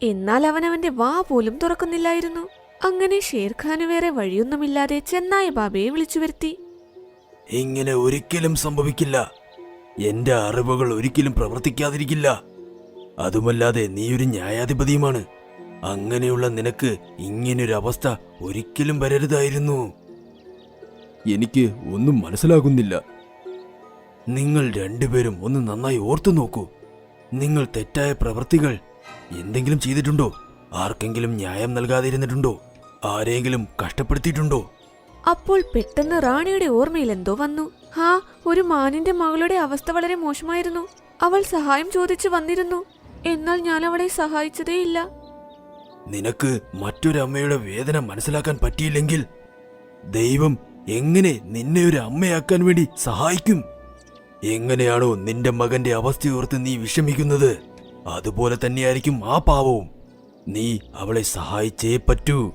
എന്നാൽ അവനവന്റെ വാ പോലും തുറക്കുന്നില്ലായിരുന്നു. അങ്ങനെ ഷേർഖാന് വേറെ വഴിയൊന്നുമില്ലാതെ ചെന്നായ ബാബയെ വിളിച്ചു വരുത്തി. ഇങ്ങനെ ഒരിക്കലും സംഭവിക്കില്ല. എന്റെ അറിവുകൾ ഒരിക്കലും പ്രവർത്തിക്കാതിരിക്കില്ല. അതുമല്ലാതെ നീയൊരു ന്യായാധിപതിയുമാണ്. അങ്ങനെയുള്ള നിനക്ക് ഇങ്ങനൊരവസ്ഥ ഒരിക്കലും വരരുതായിരുന്നു. എനിക്ക് ഒന്നും മനസ്സിലാകുന്നില്ല. നിങ്ങൾ രണ്ടുപേരും ഒന്ന് നന്നായി ഓർത്തു നോക്കൂ. നിങ്ങൾ തെറ്റായ പ്രവൃത്തികൾ എന്തെങ്കിലും ചെയ്തിട്ടുണ്ടോ? ആർക്കെങ്കിലും ന്യായം നൽകാതിരുന്നിട്ടുണ്ടോ? ആരെങ്കിലും കഷ്ടപ്പെടുത്തിയിട്ടുണ്ടോ? അപ്പോൾ പെട്ടെന്ന് റാണിയുടെ ഓർമ്മയിൽ എന്തോ വന്നു. ഒരു മാനിന്റെ മകളുടെ അവസ്ഥ വളരെ മോശമായിരുന്നു. അവൾ സഹായം ചോദിച്ചു വന്നിരുന്നു. എന്നാൽ ഞാൻ അവളെ സഹായിച്ചതേയില്ല. നിനക്ക് മറ്റൊരമ്മയുടെ വേദന മനസ്സിലാക്കാൻ പറ്റിയില്ലെങ്കിൽ ദൈവം എങ്ങനെ നിന്നെ ഒരു അമ്മയാക്കാൻ വേണ്ടി സഹായിക്കും? എങ്ങനെയാണോ നിന്റെ മകന്റെ അവസ്ഥയോർത്ത് നീ വിഷമിക്കുന്നത്, അതുപോലെ തന്നെയായിരിക്കും ആ പാവവും. നീ അവളെ സഹായിച്ചേ പറ്റൂ.